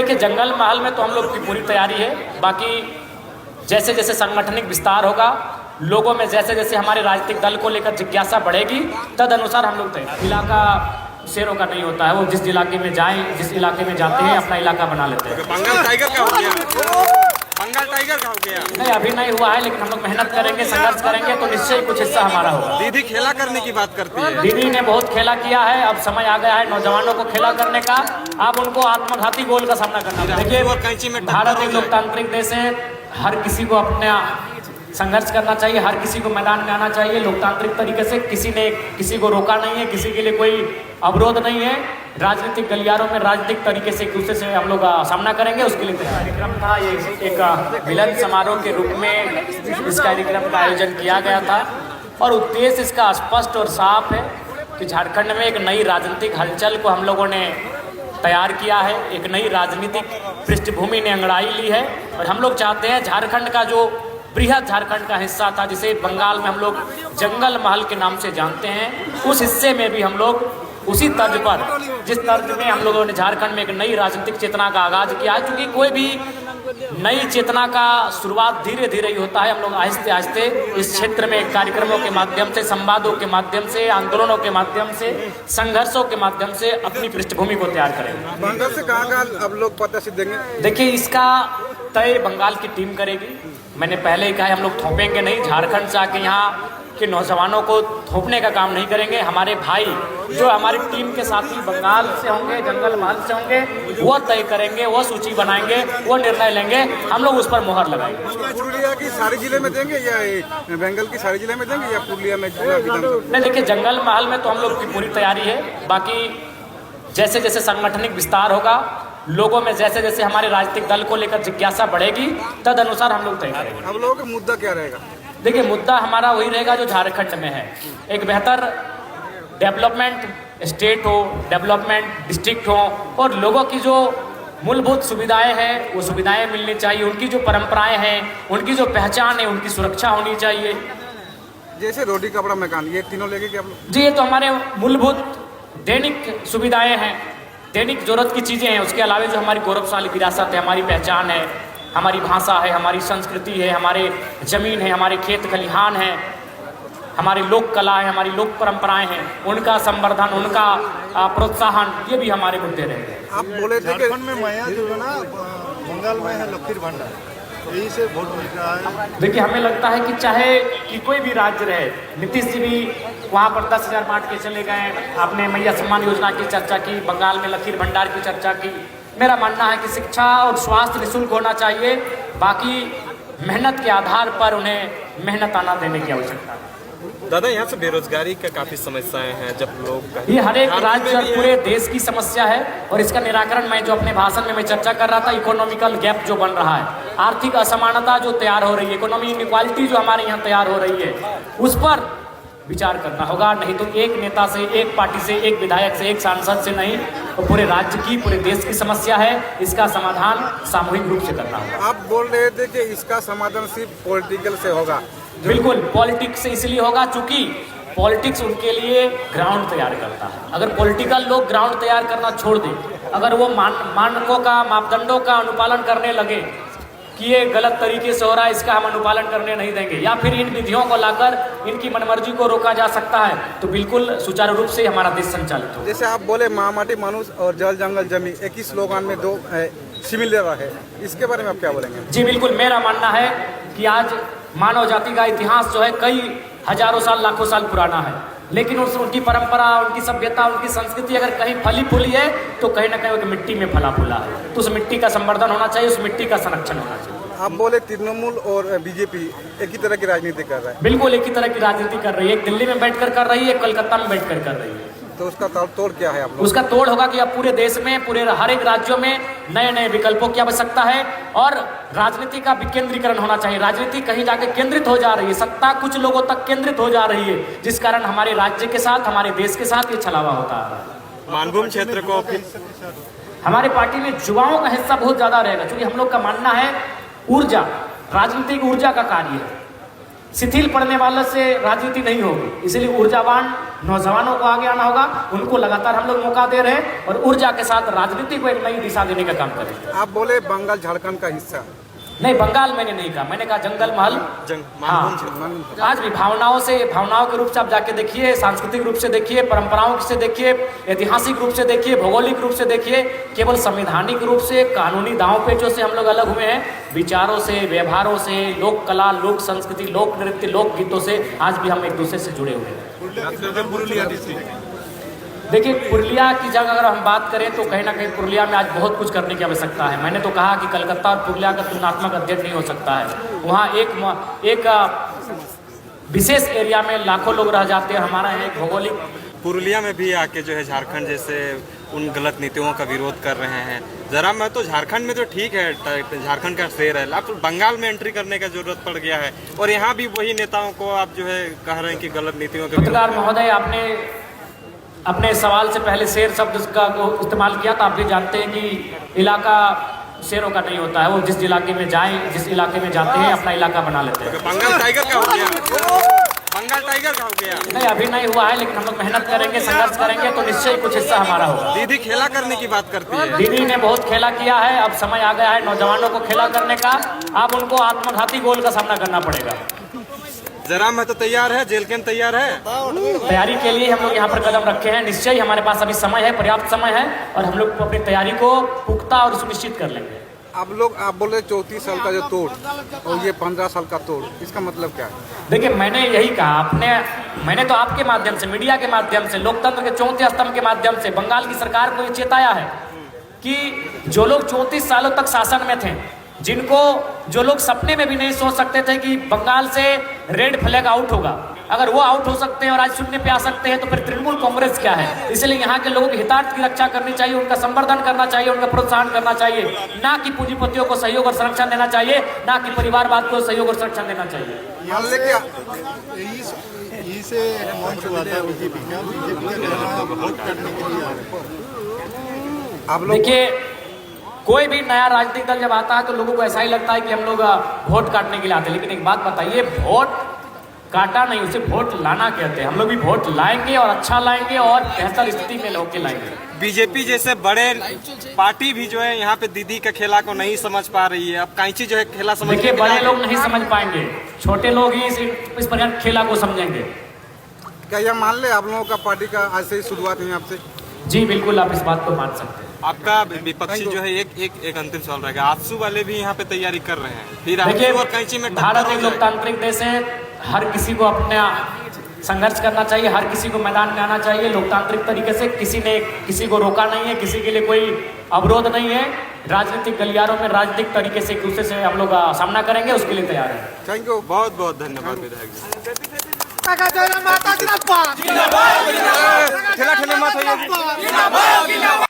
देखिए, जंगल महल में तो हम लोग की पूरी तैयारी है। बाकी जैसे जैसे सांगठनिक विस्तार होगा, लोगों में जैसे जैसे हमारे राजनीतिक दल को लेकर जिज्ञासा बढ़ेगी, तद अनुसार हम लोग तैयार। इलाका शेरों का नहीं होता है, वो जिस इलाके में जाएं, जिस इलाके में जाते हैं अपना इलाका बना लेते हैं। बंगाल टाइगर का हो गया, बंगाल टाइगर का हो गया। नहीं, अभी नहीं हुआ है, लेकिन हम लोग मेहनत करेंगे, संघर्ष करेंगे तो निश्चय कुछ हिस्सा हमारा होगा। दीदी खेला करने की बात करती है। दीदी ने बहुत खेला किया है, अब समय आ गया है नौजवानों को खेला करने का। अब उनको आत्मघाती गोल का सामना करना है। देखिए, भारत एक लोकतांत्रिक देश है, हर किसी को अपना संघर्ष करना चाहिए, हर किसी को मैदान में आना चाहिए लोकतांत्रिक tariके से। किसी ने किसी को रोका नहीं है, किसी के लिए कोई अवरोध नहीं है। राजनीतिक गलियारों में राजनीतिक तरीके से एक दूसरे से हम लोग सामना करेंगे, उसके लिए कार्यक्रम था। ये एक मिलन समारोह के रूप में इस कार्यक्रम का आयोजन किया गया था और उद्देश्य इसका स्पष्ट और साफ है कि झारखंड में एक नई राजनीतिक हलचल को हम लोगों ने तैयार किया है, एक नई राजनीतिक पृष्ठभूमि ने अंगड़ाई ली है। और हम लोग चाहते हैं झारखंड का जो बृहद झारखंड का हिस्सा था, जिसे बंगाल में हम लोग जंगल महल के नाम से जानते हैं, उस हिस्से में भी हम लोग उसी तर्ज पर, जिस तर्ज में हम लोगों ने झारखंड में एक नई राजनीतिक चेतना का आगाज किया है। क्योंकि कोई भी नई चेतना का शुरुआत धीरे धीरे ही होता है। हम लोग आहिस्ते आहिस्ते इस क्षेत्र में कार्यक्रमों के माध्यम से, संवादों के माध्यम से, आंदोलनों के माध्यम से, संघर्षों के माध्यम से अपनी पृष्ठभूमि को तैयार करेंगे। बंगाल से कहाँ अब लोग प्रत्याशी देंगे? देखिए, इसका तय बंगाल की टीम करेगी। मैंने पहले ही कहा है, हम लोग थोपेंगे नहीं। झारखंड से आके यहाँ के नौजवानों को थोपने का काम नहीं करेंगे। हमारे भाई जो हमारी टीम के साथी बंगाल से होंगे, जंगल महल से होंगे, वो तय करेंगे, वो सूची बनाएंगे, वो निर्णय लेंगे, हम लोग उस पर मोहर लगाएंगे। पुरुलिया की सारे जिले में देंगे या बंगाल की सारे जिले में देंगे या पुरुलिया में? नहीं, देखिए, जंगल महल में तो हम लोग की पूरी तैयारी है। बाकी जैसे जैसे सांगठनिक विस्तार होगा, लोगों में जैसे जैसे हमारे राजनीतिक दल को लेकर जिज्ञासा बढ़ेगी, तद अनुसार हम लोग तय करेंगे। हम लोगों का मुद्दा क्या रहेगा? देखिए, मुद्दा हमारा वही रहेगा जो झारखंड में है। एक बेहतर डेवलपमेंट स्टेट हो, डेवलपमेंट डिस्ट्रिक्ट हो और लोगों की जो मूलभूत सुविधाएं हैं वो सुविधाएं मिलनी चाहिए। उनकी जो परंपराएं हैं, उनकी जो पहचान है, उनकी सुरक्षा होनी चाहिए। जैसे रोटी कपड़ा मकान, ये तीनों लेके क्या? जी, ये तो हमारे मूलभूत दैनिक सुविधाएं हैं, दैनिक जरूरत की चीज़ें हैं। उसके अलावा जो हमारी गौरवशाली विरासत है, हमारी पहचान है, हमारी भाषा है, हमारी संस्कृति है, हमारे ज़मीन है, हमारे खेत खलिहान हैं, हमारी लोक कला है, हमारी लोक परंपराएं हैं, उनका संवर्धन, उनका प्रोत्साहन, ये भी हमारे मुद्दे रहेंगे। आप बोले थे कि में माया जो है ना, बंगाल में है लखीर भंडार, यही से वोट मिल रहा है। देखिए, हमें लगता है कि चाहे कि कोई भी राज्य रहे, नीतीश जी भी वहाँ पर 10,000 बांट के चले गए। आपने मैया सम्मान योजना की चर्चा की, बंगाल में लखीर भंडार की चर्चा की। मेरा मानना है कि शिक्षा और स्वास्थ्य निःशुल्क होना चाहिए। बाकी मेहनत के आधार पर उन्हें मेहनत आना देने की आवश्यकता है। दादा, यहाँ से बेरोजगारी का काफी समस्याएं हैं। जब लोग ये हर एक राज्य और पूरे देश की समस्या है और इसका निराकरण मैं जो अपने भाषण में मैं चर्चा कर रहा था, इकोनॉमिकल गैप जो बन रहा है, आर्थिक असमानता जो तैयार हो रही है, इकोनॉमी इनइक्वालिटी जो हमारे यहाँ तैयार हो रही है, उस पर विचार करना होगा। नहीं तो एक नेता से, एक पार्टी से, एक विधायक से, एक सांसद से नहीं, तो पूरे राज्य की, पूरे देश की समस्या है। इसका समाधान सामूहिक रूप से करना होगा। आप बोल रहे थे कि इसका समाधान सिर्फ पॉलिटिकल से होगा। बिल्कुल, पॉलिटिक्स से इसलिए होगा चूंकि पॉलिटिक्स उनके लिए ग्राउंड तैयार करता है। अगर पॉलिटिकल लोग ग्राउंड तैयार करना छोड़ दें, अगर वो मानकों का, मापदंडों का अनुपालन करने लगे कि ये गलत तरीके से हो रहा है, इसका हम अनुपालन करने नहीं देंगे, या फिर इन विधियों को लाकर इनकी मनमर्जी को रोका जा सकता है, तो बिल्कुल सुचारू रूप से हमारा देश संचालित हो। जैसे आप बोले माटी मनुष्य और जल जंगल जमीन, एक ही स्लोगन में दो सिमिलर है, इसके बारे में आप क्या बोलेंगे? जी बिल्कुल, मेरा मानना है कि आज मानव जाति का इतिहास जो है कई हजारों साल, लाखों साल पुराना है, लेकिन उनकी परंपरा, उनकी सभ्यता, उनकी संस्कृति अगर कहीं फली फूली है तो कहीं ना कहीं मिट्टी में फला फूला है। तो उस मिट्टी का संवर्धन होना चाहिए, उस मिट्टी का संरक्षण होना चाहिए। आप बोले तृणमूल और बीजेपी एक ही तरह की राजनीति कर रहा है। बिल्कुल एक ही तरह की राजनीति कर रही है। एक दिल्ली में बैठकर कर रही है, एक कलकत्ता में बैठकर कर रही है। तो उसका तोड़ क्या है? आप लोग उसका तोड़ होगा कि अब पूरे देश में, पूरे हर एक राज्यों में नए नए विकल्पों की आवश्यकता है और राजनीति का विकेंद्रीकरण होना चाहिए। राजनीति कहीं जाके केंद्रित हो जा रही है, सत्ता कुछ लोगों तक केंद्रित हो जा रही है, जिस कारण हमारे राज्य के साथ, हमारे देश के साथ ये छलावा होता है। मानभूम क्षेत्र को हमारे पार्टी में युवाओं का हिस्सा बहुत ज्यादा रहेगा, क्योंकि हम लोग का मानना है ऊर्जा राजनीतिक ऊर्जा का कार्य है। शिथिल पड़ने वाले से राजनीति नहीं होगी। इसलिए ऊर्जावान नौजवानों को आगे आना होगा, उनको लगातार हम लोग मौका दे रहे हैं और ऊर्जा के साथ राजनीति को एक नई दिशा देने का काम करेंगे। आप बोले बंगाल झारखंड का हिस्सा, नहीं, बंगाल मैंने नहीं कहा, मैंने कहा जंगल महल। हाँ, आज भी भावनाओं के रूप से आप जाके देखिए, सांस्कृतिक रूप से देखिए, परंपराओं से देखिए, ऐतिहासिक रूप से देखिए, भौगोलिक रूप से देखिए, केवल संवैधानिक रूप से, कानूनी दांव पेचों से हम लोग अलग हुए हैं। विचारों से, व्यवहारों से, लोक कला, लोक संस्कृति, लोक नृत्य, लोक गीतों से आज भी हम एक दूसरे से जुड़े हुए हैं। देखिए, पुरुलिया की जगह अगर हम बात करें तो कहीं ना कहीं पुरुलिया में आज बहुत कुछ करने की आवश्यकता है। मैंने तो कहा कि कलकत्ता और पुरुलिया का तुलनात्मक अध्ययन नहीं हो सकता है। वहाँ एक विशेष एरिया में लाखों लोग रह जाते हैं। हमारा एक भौगोलिक पुरुलिया में भी आके जो है झारखंड जैसे उन गलत नीतियों का विरोध कर रहे हैं। जरा मैं तो झारखंड में तो ठीक है, झारखंड का शेर है, आप बंगाल में एंट्री करने का जरूरत पड़ गया है और यहाँ भी वही नेताओं को आप जो है कह रहे हैं कि गलत नीतियों के। पत्रकार महोदय, आपने अपने सवाल से पहले शेर शब्द का इस्तेमाल किया, तो आप भी जानते हैं कि इलाका शेरों का नहीं होता है। वो जिस इलाके में जाएं, जिस इलाके में जाते हैं, अपना इलाका बना लेते हैं। बंगाल टाइगर का हो गया, बंगाल टाइगर का हो गया। नहीं, अभी नहीं हुआ है, लेकिन हम लोग मेहनत करेंगे, संघर्ष करेंगे तो निश्चय कुछ हिस्सा हमारा होगा। दीदी खेला करने की बात करती है। दीदी ने बहुत खेला किया है, अब समय आ गया है नौजवानों को खेला करने का। अब उनको आत्मघाती गोल का सामना करना पड़ेगा। जरा मैं तो तैयार है, जेल कैंप तैयार है। तैयारी के लिए हम लोग यहाँ पर कदम रखे हैं। निश्चय हमारे पास अभी समय है, पर्याप्त समय है और हम लोग अपनी तैयारी को पुख्ता और सुनिश्चित कर लेंगे। आप बोल रहे 34 साल का जो तोड़ और ये 15 साल का तोड़, इसका मतलब क्या है? देखिए, मैंने यही कहा, मैंने तो आपके माध्यम से, मीडिया के माध्यम से, लोकतंत्र के चौथे स्तंभ के माध्यम से बंगाल की सरकार को ये चेताया है कि जो लोग 34 सालों तक शासन में थे, जो लोग सपने में भी नहीं सोच सकते थे कि बंगाल से रेड फ्लैग आउट होगा, अगर वो आउट हो सकते हैं और आज शून्य पे आ सकते हैं तो फिर तृणमूल कांग्रेस क्या है। इसलिए यहाँ के लोगों के हितार्थ की रक्षा करनी चाहिए, उनका संवर्धन करना चाहिए, उनका प्रोत्साहन करना चाहिए, ना कि पूंजीपतियों को सहयोग और संरक्षण देना चाहिए, ना कि परिवारवाद को सहयोग और संरक्षण देना चाहिए। से मंच हुआ था बीजेपी का, वोट करने के लिए आप लोग देखिए, कोई भी नया राजनीतिक दल जब आता है तो लोगों को ऐसा ही लगता है कि हम लोग वोट काटने के लिए आते हैं। लेकिन एक बात बताइए, वोट काटा नहीं, उसे वोट लाना कहते हैं। हम लोग भी वोट लाएंगे और अच्छा लाएंगे और बेहतर स्थिति में होके लाएंगे। बीजेपी जैसे बड़े पार्टी भी जो है यहाँ पे दीदी का खेला को नहीं समझ पा रही है। अब कैंची जो है खेला समझ, देखिए, बड़े लोग नहीं समझ पाएंगे, छोटे लोग ही इस प्रकार खेला को समझेंगे। क्या यह मान ले आप लोगों का पार्टी का आज से ही शुरुआत हुई आपसे? जी बिल्कुल, आप इस बात को मान सकते हैं। आपका विपक्षी जो है एक अंतिम सवाल रहेगा, आजसू वाले भी यहाँ पे तैयारी कर रहे हैं, फिर देखिए, और कैंची में भारत एक लोकतांत्रिक देश है, हर किसी को अपना संघर्ष करना चाहिए, हर किसी को मैदान में आना चाहिए लोकतांत्रिक तरीके से। किसी ने किसी को रोका नहीं है, किसी के लिए कोई अवरोध नहीं है। राजनीतिक गलियारों में राजनीतिक तरीके से एक दूसरे से हम लोग सामना करेंगे, उसके लिए तैयार है। थैंक यू, बहुत बहुत धन्यवाद विधायक जी। ठेला ठेले मत होइए।